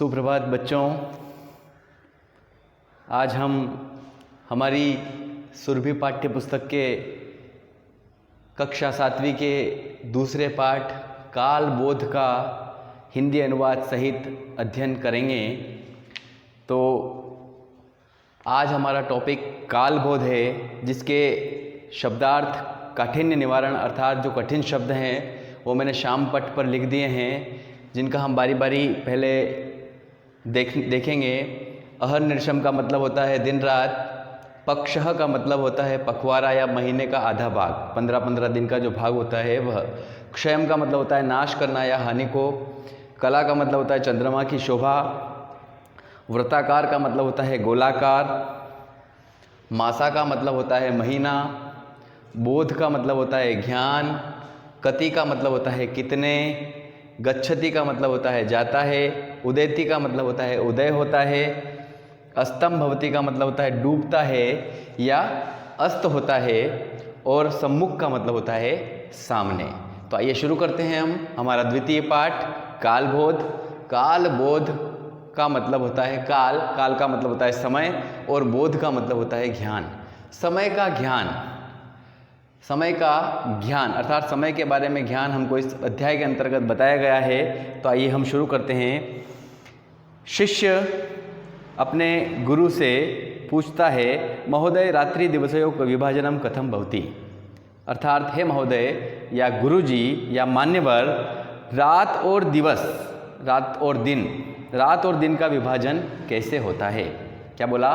सुप्रभात बच्चों। आज हम हमारी सुरभि पाठ्य पुस्तक के कक्षा 7वीं के दूसरे पाठ काल बोध का हिंदी अनुवाद सहित अध्ययन करेंगे। तो आज हमारा टॉपिक काल बोध है, जिसके शब्दार्थ काठिन्य निवारण अर्थात जो कठिन शब्द हैं वो मैंने शाम पट पर लिख दिए हैं, जिनका हम बारी बारी पहले देखेंगे। अहर निर्शम का मतलब होता है दिन रात। पक्षः का मतलब होता है पखवाड़ा या महीने का आधा भाग, 15-15 दिन का जो भाग होता है वह। क्षयम का मतलब होता है नाश करना या हानि को। कला का मतलब होता है चंद्रमा की शोभा। वृत्ताकार का मतलब होता है गोलाकार। मासा का मतलब होता है महीना। बोध का मतलब होता है ज्ञान। कति का मतलब होता है कितने। गच्छति का मतलब होता है जाता है। उदेति का मतलब होता है उदय होता है। अस्तम भवति का मतलब होता है डूबता है या अस्त होता है। और सम्मुख का मतलब होता है सामने। तो आइए शुरू करते हैं हम हमारा द्वितीय पाठ कालबोध। कालबोध का मतलब होता है काल का मतलब होता है समय, और बोध का मतलब होता है ज्ञान। समय का ज्ञान अर्थात समय के बारे में ज्ञान हमको इस अध्याय के अंतर्गत बताया गया है। तो आइए हम शुरू करते हैं। शिष्य अपने गुरु से पूछता है, महोदय रात्रि दिवसयों का विभाजनम कथम भवति। अर्थात हे महोदय या गुरुजी या मान्यवर, रात और दिन का विभाजन कैसे होता है। क्या बोला?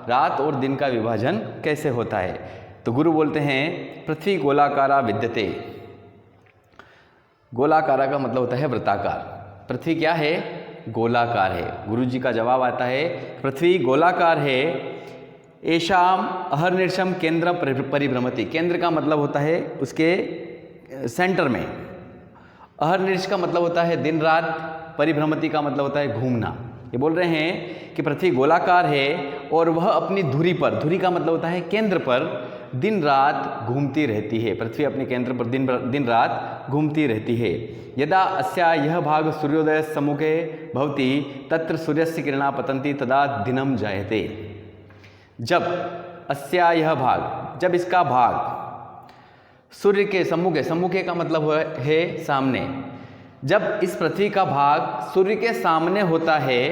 रात और दिन का विभाजन कैसे होता है। तो गुरु बोलते हैं पृथ्वी गोलाकारा विद्यते। गोलाकारा का मतलब होता है वृत्ताकार। पृथ्वी क्या है? गोलाकार है। गुरु जी का जवाब आता है पृथ्वी गोलाकार है। एशाम अहर्निशम केंद्र परिभ्रमति। केंद्र का मतलब होता है उसके सेंटर में। अहर्निश का मतलब होता है दिन रात। परिभ्रमति का मतलब होता है घूमना। ये बोल रहे हैं कि पृथ्वी गोलाकार है और वह अपनी धुरी पर, धुरी का मतलब होता है केंद्र पर, दिन रात घूमती रहती है। पृथ्वी अपने केंद्र पर दिन रात घूमती रहती है। यदा अस्या यह भाग सूर्योदय सम्मुखे भवति तत्र सूर्यस्य किरणा पतन्ति तदा दिनम जायते। जब अस्या यह भाग, जब इसका भाग सूर्य के सम्मुखे का मतलब है सामने। जब इस पृथ्वी का भाग सूर्य के सामने होता है,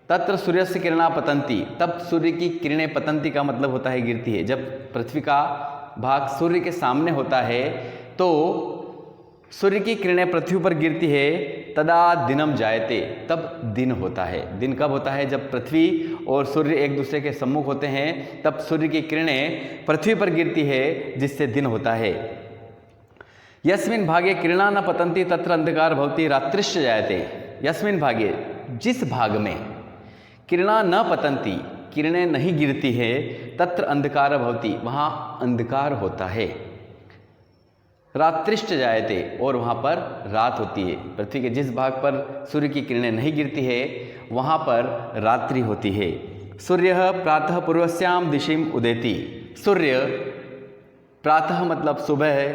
तत्र सूर्यस्य किरणा पतन्ति, तब सूर्य की किरणें, पतन्ति का मतलब होता है गिरती है। जब पृथ्वी का भाग सूर्य के सामने होता है तो सूर्य की किरणें पृथ्वी पर गिरती है। तदा दिनम जायते, तब दिन होता है। दिन कब होता है? जब पृथ्वी और सूर्य एक दूसरे के सम्मुख होते हैं, तब सूर्य की किरणें पृथ्वी पर गिरती है, जिससे दिन होता है। यस्मिन् भागे किरणा न पतन्ति तत्र अंधकार भवति रात्रिश्च जायते। यस्मिन् भागे, जिस भाग में किरणा न पतन्ति, किरणें नहीं गिरती है, तत्र अंधकार भवति, वहाँ अंधकार होता है। रात्रिश्च जायते, और वहाँ पर रात होती है। पृथ्वी के जिस भाग पर सूर्य की किरणें नहीं गिरती है वहाँ पर रात्रि होती है। सूर्य प्रातः पूर्वस्याम दिशिम उदेति। सूर्य प्रातः मतलब सुबह है,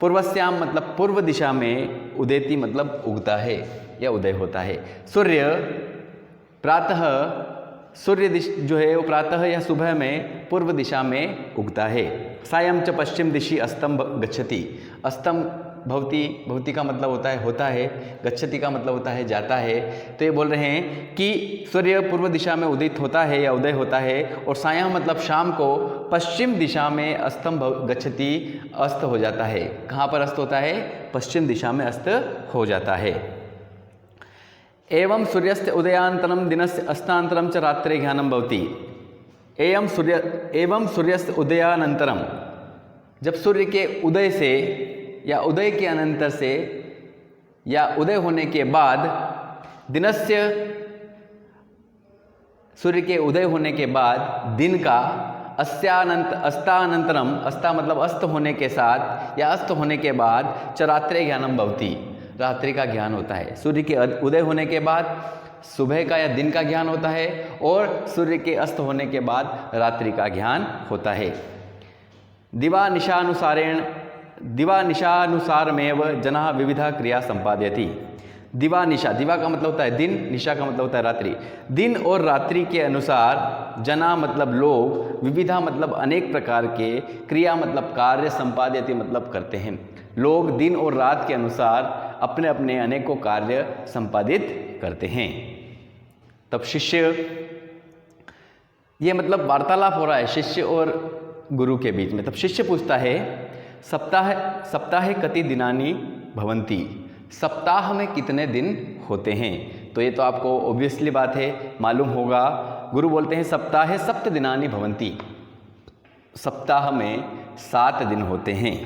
पूर्वस्याम मतलब पूर्व दिशा में, उदेति मतलब उगता है या उदय होता है। सूर्य प्रातः, सूर्य जो है वो प्रातः या सुबह में पूर्व दिशा में उगता है। सायं च पश्चिम दिशि अस्तम गच्छति। अस्तम भवति का मतलब होता है। गच्छति का मतलब होता है जाता है। तो ये बोल रहे हैं कि सूर्य पूर्व दिशा में उदित होता है या उदय होता है, और सायं मतलब शाम को पश्चिम दिशा में अस्तम गच्छति, अस्त हो जाता है। कहाँ पर अस्त होता है? पश्चिम दिशा में अस्त हो जाता है। एवं सूर्यस्य उदयान्तरम दिनस्य अस्तान्तरम च रात्रे ज्ञानम भवति। एवं सूर्यस्य उदयानंतरम, जब सूर्य के उदय से या उदय के अनंतर से या उदय होने के बाद, दिनस्य, सूर्य के उदय होने के बाद दिन का, अस्तानंतरम, अस्ता मतलब अस्त होने के साथ या अस्त होने के बाद, च रात्रे ज्ञानम भवति, रात्रि का ज्ञान होता है। सूर्य के उदय होने के बाद सुबह का या दिन का ज्ञान होता है, और सूर्य के अस्त होने के बाद रात्रि का ज्ञान होता है। दिवा निशानुसारमेव जनः विविधा क्रिया संपादयति। दिवा निशा, दिवा का मतलब होता है दिन, निशा का मतलब होता है रात्रि। दिन और रात्रि के अनुसार जना मतलब लोग, विविधा मतलब अनेक प्रकार के, क्रिया मतलब कार्य, संपाद्यते मतलब करते हैं। लोग दिन और रात के अनुसार अपने अपने अनेकों कार्य संपादित करते हैं। तब शिष्य, ये मतलब वार्तालाप हो रहा है शिष्य और गुरु के बीच में। तब शिष्य पूछता है सप्ताहे कति दिनानि भवन्ति, सप्ताह में कितने दिन होते हैं। तो ये तो आपको ऑब्वियसली बात है, मालूम होगा। गुरु बोलते हैं सप्ताहे सप्त दिनानि भवन्ति, सप्ताह में 7 दिन होते हैं।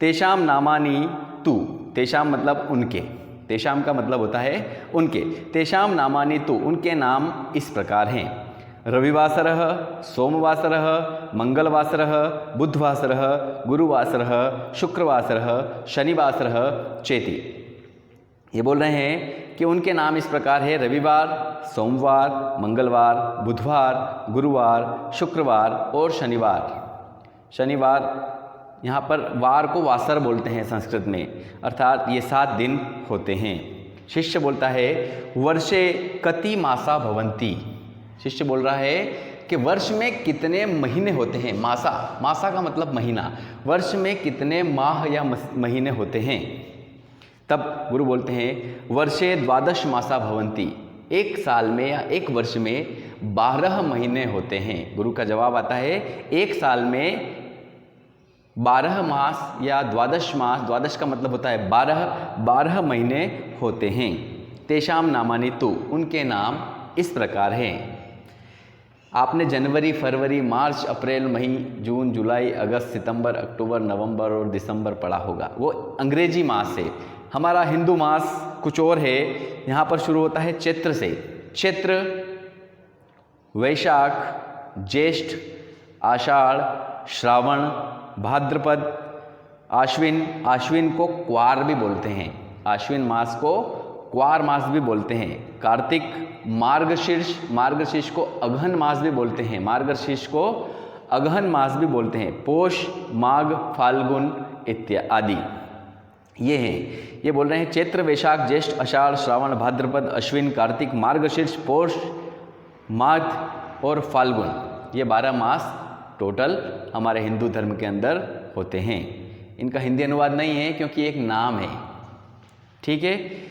तेषाम नामानि तु, तेषाम मतलब उनके, तेषाम का मतलब होता है उनके। तेषाम नामानि तु, उनके नाम इस प्रकार हैं। रविवासरः, सोमवासरः, मंगलवासरः, बुधवासरः, गुरुवासरः, शुक्रवासरः, शनिवासरः चेति। ये बोल रहे हैं कि उनके नाम इस प्रकार है। रविवार, सोमवार, मंगलवार, बुधवार, गुरुवार, शुक्रवार और शनिवार। शनिवार, यहाँ पर वार को वासर बोलते हैं संस्कृत में, अर्थात ये 7 दिन होते हैं। शिष्य बोलता है वर्षे कति मासा भवन्ति, शिष्य बोल रहा है कि वर्ष में कितने महीने होते हैं। मासा, मासा का मतलब महीना, वर्ष में कितने माह या महीने होते हैं। तब गुरु बोलते हैं वर्षे 12 मासा भवन्ति, एक साल में या एक वर्ष में 12 महीने होते हैं। गुरु का जवाब आता है एक साल में 12 मास या 12 मास, 12 का मतलब होता है 12 महीने होते हैं। तेषाम नामानि तु, उनके नाम इस प्रकार हैं। आपने जनवरी, फरवरी, मार्च, अप्रैल, मई, जून, जुलाई, अगस्त, सितंबर, अक्टूबर, नवंबर और दिसंबर पढ़ा होगा, वो अंग्रेजी मास है। हमारा हिंदू मास कुछ और है। यहाँ पर शुरू होता है चैत्र से। चैत्र, वैशाख, ज्येष्ठ, आषाढ़, श्रावण, भाद्रपद, आश्विन, आश्विन को क्वार भी बोलते हैं, आश्विन मास को क्वार मास भी बोलते हैं। कार्तिक, मार्गशीर्ष, मार्गशीर्ष को अगहन मास भी बोलते हैं, मार्गशीर्ष को अगहन मास भी बोलते हैं। पोष, माघ, फाल्गुन इत्यादि ये हैं। ये बोल रहे हैं चैत्र, वैशाख, ज्येष्ठ, आषाढ़, श्रावण, भाद्रपद, अश्विन, कार्तिक, मार्गशीर्ष, पोष, माघ और फाल्गुन, ये 12 मास टोटल हमारे हिंदू धर्म के अंदर होते हैं। इनका हिंदी अनुवाद नहीं है क्योंकि एक नाम है, ठीक है।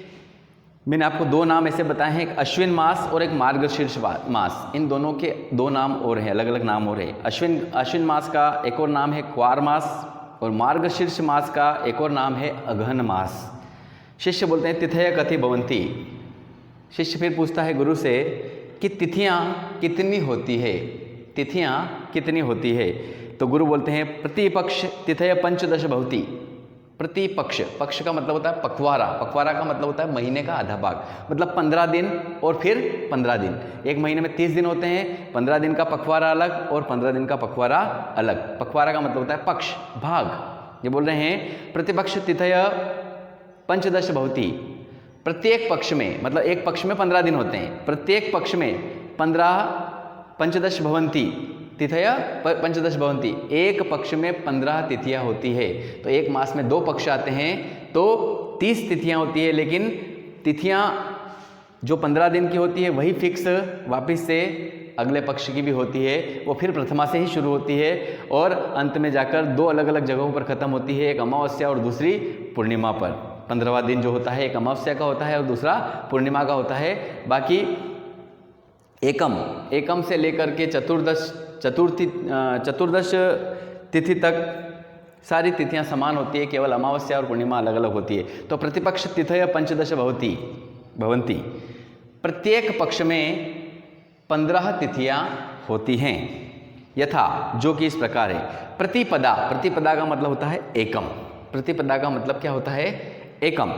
मैंने आपको 2 नाम ऐसे बताए हैं, एक अश्विन मास और एक मार्गशीर्ष मास। इन दोनों के 2 नाम और हैं, अलग अलग नाम और हैं। अश्विन मास का एक और नाम है क्वार मास और मार्गशीर्ष मास का एक और नाम है अगहन मास। शिष्य बोलते हैं तिथय कथि भवन्ति, शिष्य फिर पूछता है गुरु से कि तिथियाँ कितनी होती है, तिथियाँ कितनी होती है। तो गुरु बोलते हैं प्रतिपक्ष तिथय 15 भवति। प्रतिपक्ष, पक्ष का मतलब होता है पखवाड़ा, पखवाड़ा का मतलब होता है महीने का आधा भाग, मतलब 15 दिन और फिर 15 दिन। एक महीने में 30 दिन होते हैं, 15 दिन का पखवाड़ा अलग और 15 दिन का पखवाड़ा अलग। पखवाड़ा का मतलब होता है पक्ष, भाग। ये बोल रहे हैं प्रतिपक्ष तिथय 15 भवति, प्रत्येक पक्ष में, मतलब एक पक्ष में 15 दिन होते हैं, प्रत्येक पक्ष में 15 भवन्ति, तिथय 15 भवन्ति, एक पक्ष में 15 तिथियां होती है। तो एक मास में 2 पक्ष आते हैं तो 30 तिथियां होती है, लेकिन तिथियां जो 15 दिन की होती है वही फिक्स वापस से अगले पक्ष की भी होती है, वो फिर प्रथमा से ही शुरू होती है और अंत में जाकर 2 अलग अलग जगहों पर ख़त्म होती है, एक अमावस्या और दूसरी पूर्णिमा पर। 15वां दिन जो होता है एक अमावस्या का होता है और दूसरा पूर्णिमा का होता है। बाकी एकम से लेकर के चतुर्दश तिथि तक सारी तिथियां समान होती है, केवल अमावस्या और पूर्णिमा अलग अलग होती है। तो प्रतिपक्ष तिथय 15 भवन्ति, प्रत्येक पक्ष में 15 तिथियां होती हैं। यथा, जो कि इस प्रकार है। प्रतिपदा, प्रतिपदा का मतलब होता है एकम, प्रतिपदा का मतलब क्या होता है एकम।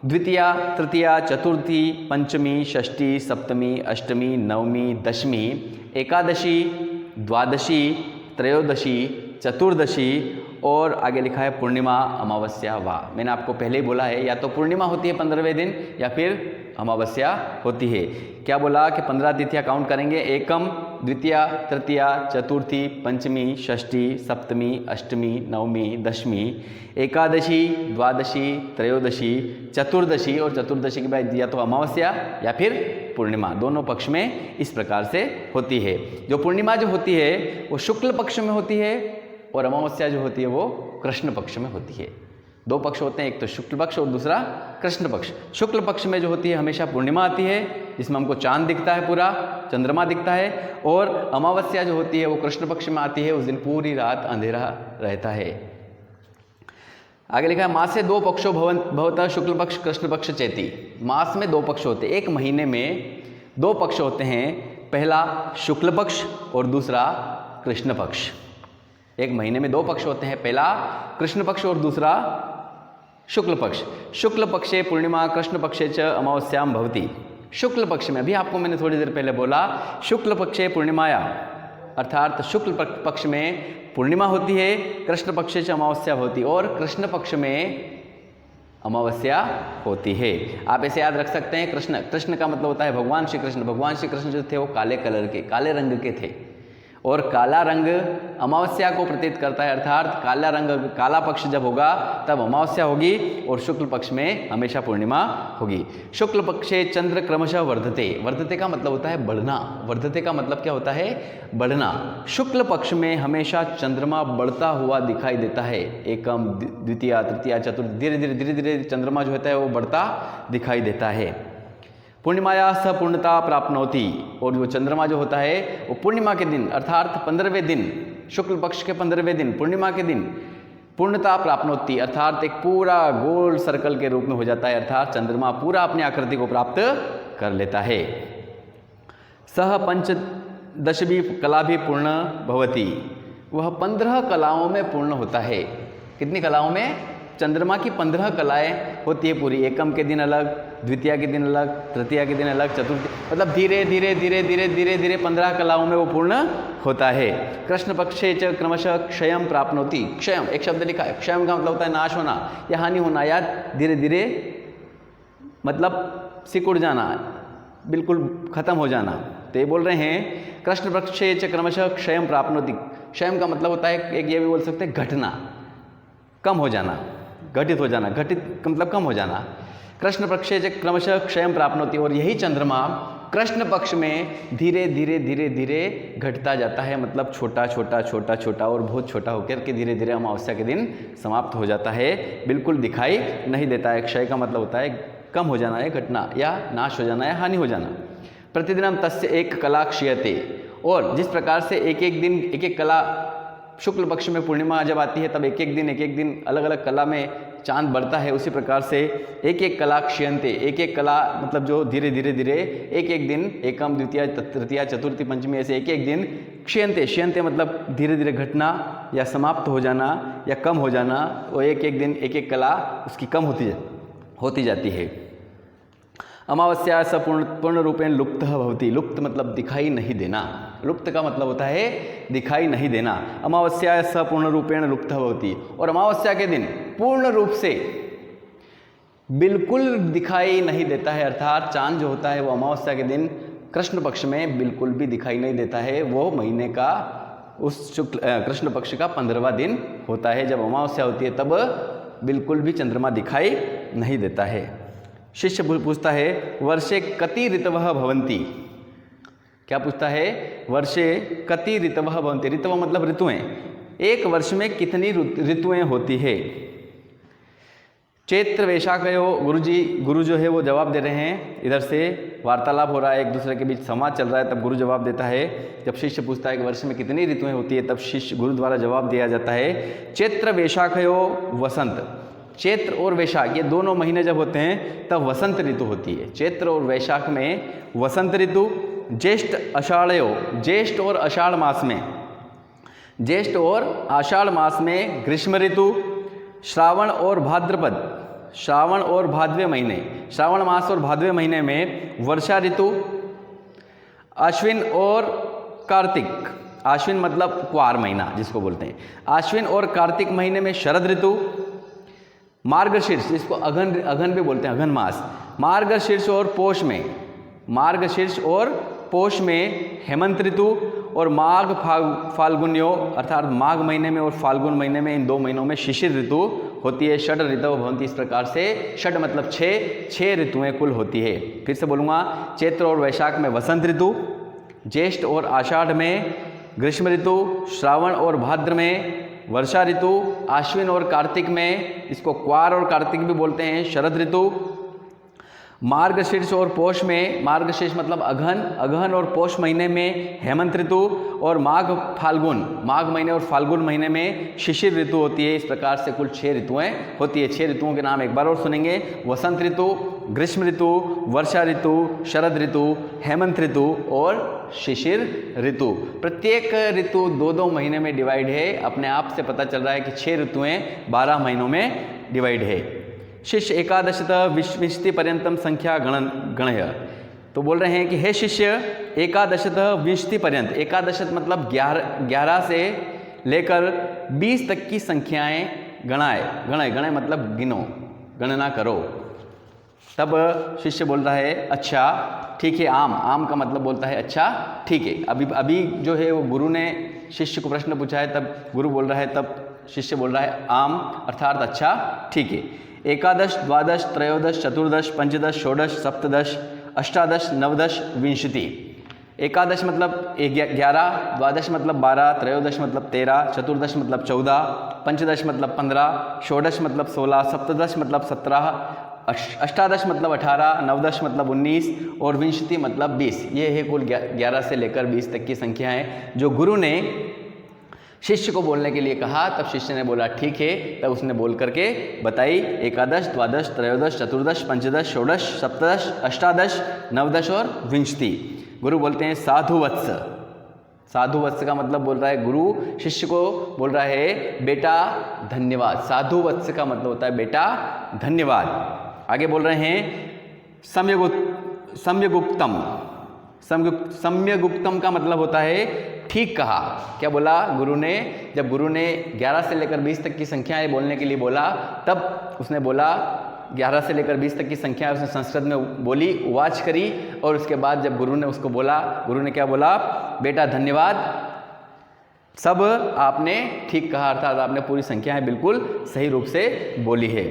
द्वितीया, तृतीया, चतुर्थी, पंचमी, षष्ठी, सप्तमी, अष्टमी, नवमी, दशमी, एकादशी, द्वादशी, त्रयोदशी, चतुर्दशी और आगे लिखा है पूर्णिमा अमावस्या वाह। मैंने आपको पहले ही बोला है या तो पूर्णिमा होती है 15वें दिन या फिर अमावस्या होती है। क्या बोला कि 15 तिथियां काउंट करेंगे, एकम, द्वितीया, तृतीया, चतुर्थी, पंचमी, षष्ठी, सप्तमी, अष्टमी, नवमी, दशमी, एकादशी, द्वादशी, त्रयोदशी, चतुर्दशी और चतुर्दशी के बाद या तो अमावस्या या फिर पूर्णिमा, दोनों पक्ष में इस प्रकार से होती है। जो पूर्णिमा जो होती है वो शुक्ल पक्ष में होती है और अमावस्या जो होती है वो कृष्ण पक्ष में होती है। दो पक्ष होते हैं, एक तो शुक्ल पक्ष और दूसरा कृष्ण पक्ष। शुक्ल पक्ष में जो होती है हमेशा पूर्णिमा आती है जिसमें हमको चांद दिखता है, पूरा चंद्रमा दिखता है, और अमावस्या जो होती है वो कृष्ण पक्ष में आती है, उस दिन पूरी रात अंधेरा रहता है। आगे लिखा है मासे दो पक्षों भवतः शुक्ल पक्ष कृष्ण पक्ष चेती। मास में दो पक्ष होते हैं, एक महीने में दो पक्ष होते हैं, पहला शुक्ल पक्ष और दूसरा कृष्ण पक्ष। एक महीने में दो पक्ष होते हैं, पहला कृष्ण पक्ष और दूसरा शुक्ल पक्ष। शुक्ल पक्षे पूर्णिमा कृष्ण पक्षे च अमावस्याम भवति। शुक्ल पक्ष में, अभी आपको मैंने थोड़ी देर पहले बोला, शुक्ल पक्षे पूर्णिमाया अर्थात शुक्ल पक्ष में पूर्णिमा होती है, कृष्ण पक्षे च अमावस्या होती और कृष्ण पक्ष में अमावस्या होती है। आप ऐसे याद रख सकते हैं, कृष्ण, कृष्ण का मतलब होता है भगवान श्री कृष्ण। भगवान श्री कृष्ण जो थे वो काले कलर के, काले रंग के थे और काला रंग अमावस्या को प्रतीत करता है, अर्थात काला रंग, काला पक्ष जब होगा तब अमावस्या होगी और शुक्ल पक्ष में हमेशा पूर्णिमा होगी। शुक्ल पक्षे चंद्र क्रमशः वर्धते। वर्धते का मतलब होता है बढ़ना। वर्धते का मतलब क्या होता है? बढ़ना। शुक्ल पक्ष में हमेशा चंद्रमा बढ़ता हुआ दिखाई देता है। एकम, द्वितीया, तृतीया, चतुर्थ, धीरे धीरे चंद्रमा जो होता है वो बढ़ता दिखाई देता है। पूर्णिमाया स पूर्णता प्राप्नोति। और जो चंद्रमा जो होता है वो पूर्णिमा के दिन अर्थात 15वें दिन, शुक्ल पक्ष के 15वें दिन, पूर्णिमा के दिन पूर्णता प्राप्नोति अर्थात एक पूरा गोल सर्कल के रूप में हो जाता है, अर्थात चंद्रमा पूरा अपनी आकृति को प्राप्त कर लेता है। सह पंचदशभी कला भी पूर्ण भवति। वह 15 कलाओं में पूर्ण होता है। कितनी कलाओं में? चंद्रमा की 15 कलाएं होती है पूरी। एकम के दिन अलग, द्वितीया के दिन अलग, तृतीया के दिन अलग, चतुर्थी, मतलब धीरे धीरे 15 कलाओं में वो पूर्ण होता है। कृष्ण पक्षे च क्रमशः क्षयम प्राप्नोति। क्षयम एक शब्द लिखा है, क्षयम का मतलब होता है नाश होना या हानि होना, या धीरे धीरे मतलब सिकुड़ जाना, बिल्कुल खत्म हो जाना। तो ये बोल रहे हैं कृष्ण पक्षे च क्रमशः क्षयम प्राप्नोति। क्षयम का मतलब होता है, एक ये भी बोल सकते हैं घटना, कम हो जाना, घटित हो जाना, घटित मतलब कम हो जाना। कृष्ण पक्षे च क्रमशः क्षयम प्राप्नोति। और यही चंद्रमा कृष्ण पक्ष में धीरे धीरे घटता जाता है, मतलब छोटा और बहुत छोटा होकर के धीरे धीरे अमावस्या के दिन समाप्त हो जाता है, बिल्कुल दिखाई नहीं देता है। क्षय का मतलब होता है कम हो जाना है, घटना या नाश हो जाना या हानि हो जाना। प्रतिदिनम तस्य एक कला क्षीयते। और जिस प्रकार से एक एक दिन एक एक कला, शुक्ल पक्ष में पूर्णिमा जब आती है तब एक एक दिन अलग अलग कला में चांद बढ़ता है, उसी प्रकार से एक एक कला क्षीयन्ते, एक एक कला मतलब जो धीरे धीरे एक एक दिन, एकम, द्वितीया, तृतीया, चतुर्थी, पंचमी, ऐसे एक एक दिन क्षीयन्ते मतलब धीरे धीरे घटना या समाप्त हो जाना या कम हो जाना। वो एक एक दिन एक एक कला उसकी कम होती जाती है। अमावस्या स पूर्ण रूपेण लुप्त भवति। लुप्त मतलब दिखाई नहीं देना। लुप्त का मतलब होता है दिखाई नहीं देना। अमावस्या स पूर्ण रूपेण लुप्त भवति। और अमावस्या के दिन पूर्ण रूप से बिल्कुल दिखाई नहीं देता है, अर्थात चांद जो होता है वो अमावस्या के दिन कृष्ण पक्ष में बिल्कुल भी दिखाई नहीं देता है। वो महीने का उस शुक्ल कृष्ण पक्ष का 15वां दिन होता है। जब अमावस्या होती है तब बिल्कुल भी चंद्रमा दिखाई नहीं देता है। शिष्य पूछता है वर्षे कति ऋतवः भवन्ति। क्या पूछता है? वर्षे कति ऋतवः भवन्ति। ऋतव मतलब ऋतुएं। एक वर्ष में कितनी ऋतुएं होती है? चैत्र वैशाखयो। गुरु जो है वो जवाब दे रहे हैं। इधर से वार्तालाप हो रहा है, एक दूसरे के बीच संवाद चल रहा है, तब गुरु जवाब देता है। जब शिष्य पूछता है कि वर्ष में कितनी ऋतुएं होती है, तब शिष्य गुरु द्वारा जवाब दिया जाता है चैत्र वैशाखयो वसंत। चैत्र और वैशाख ये दोनों महीने जब होते हैं तब वसंत ऋतु होती है। चैत्र और वैशाख में वसंत ऋतु। ज्येष्ठ आषाढ़यो। ज्येष्ठ और आषाढ़ मास में, ज्येष्ठ और आषाढ़ मास में ग्रीष्म ऋतु। श्रावण और भाद्रपद, श्रावण और भादवे महीने, श्रावण मास और भादवे महीने में वर्षा ऋतु। अश्विन और कार्तिक, आश्विन मतलब क्वार महीना जिसको बोलते हैं। आश्विन और कार्तिक महीने में शरद ऋतु। मार्गशीर्ष जिसको अघन भी बोलते हैं, अघन मास। मार्गशीर्ष और पोष में, मार्गशीर्ष और पोष में हेमंत ऋतु। और माघ फाल्गुन्यो अर्थात माघ महीने में और फाल्गुन महीने में, इन 2 महीनों में शिशिर ऋतु होती है। षड ऋतु भवंती, इस प्रकार से षड मतलब 6 ऋतुएं कुल होती है। फिर से बोलूँगा, चैत्र और वैशाख में वसंत ऋतु, ज्येष्ठ और आषाढ़ में ग्रीष्म ऋतु, श्रावण और भाद्र में वर्षा ऋतु, आश्विन और कार्तिक में, इसको क्वार और कार्तिक भी बोलते हैं, शरद ऋतु। मार्गशीर्ष और पोष में, मार्गशीर्ष मतलब अगहन और पोष महीने में हेमंत ऋतु। और माघ महीने और फाल्गुन महीने में शिशिर ऋतु होती है। इस प्रकार से कुल 6 ऋतुएं होती है। 6 ऋतुओं के नाम एक बार और सुनेंगे, वसंत ऋतु, ग्रीष्म ऋतु, वर्षा ऋतु, शरद ऋतु, हेमंत ऋतु और शिशिर ऋतु। प्रत्येक ऋतु 2-2 महीने में डिवाइड है। अपने आप से पता चल रहा है कि 6 ऋतुएं 12 महीनों में डिवाइड है। शिष्य एकादशतः विंशति पर्यंतम संख्या गणय। तो बोल रहे हैं कि हे शिष्य, एकादशतः विंशति पर्यंत, एकादशत मतलब 11 से लेकर 20 तक की संख्याएं गणय मतलब गिनो, गणना करो। तब शिष्य बोल रहा है अच्छा ठीक है। आम का मतलब बोलता है अच्छा ठीक है। अभी जो है वो गुरु ने शिष्य को प्रश्न पूछा है, तब गुरु बोल रहा है, तब शिष्य बोल रहा है आम अर्थात अच्छा ठीक है। एकादश, द्वादश, त्रयोदश, चतुर्दश, पंचदश, षोडश, सप्तदश, अष्टादश, नवदश, विंशति। एकादश मतलब 11, द्वादश मतलब 12, त्रयोदश मतलब 13, चतुर्दश मतलब 14, पंचदश मतलब 15, षोडश मतलब 16, सप्तदश मतलब 17, अष्टादश मतलब 18, नवदश मतलब 19 और विंशति मतलब 20। ये है कुल 11 से लेकर 20 तक की संख्या है जो गुरु ने शिष्य को बोलने के लिए कहा। तब शिष्य ने बोला ठीक है। तब उसने बोल करके बताई एकादश, द्वादश, त्रयोदश, चतुर्दश, पंचदश, षोडश, सप्तदश, अष्टादश, नवदश और विंशति। गुरु बोलते हैं साधुवत्स। साधुवत्स का मतलब बोल रहा है गुरु शिष्य को बोल रहा है बेटा धन्यवाद। साधुवत्स का मतलब होता है बेटा धन्यवाद। आगे बोल रहे हैं सम्यगुक्तम। सम्यगुक्तम का मतलब होता है ठीक कहा। क्या बोला गुरु ने? जब गुरु ने 11 से लेकर 20 तक की संख्याएं बोलने के लिए बोला, तब उसने बोला 11 से लेकर 20 तक की संख्या उसने संस्कृत में बोली, उवाच करी। और उसके बाद जब गुरु ने उसको बोला, गुरु ने क्या बोला? बेटा धन्यवाद, सब आपने ठीक कहा, अर्थात आपने पूरी संख्याएं बिल्कुल सही रूप से बोली है।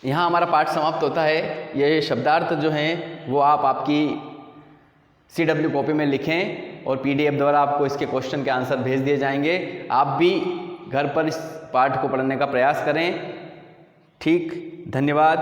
यहाँ हमारा पाठ समाप्त होता है। ये शब्दार्थ जो हैं वो आप आपकी CW कॉपी में लिखें और PDF द्वारा आपको इसके क्वेश्चन के आंसर भेज दिए जाएंगे। आप भी घर पर इस पाठ को पढ़ने का प्रयास करें। ठीक, धन्यवाद।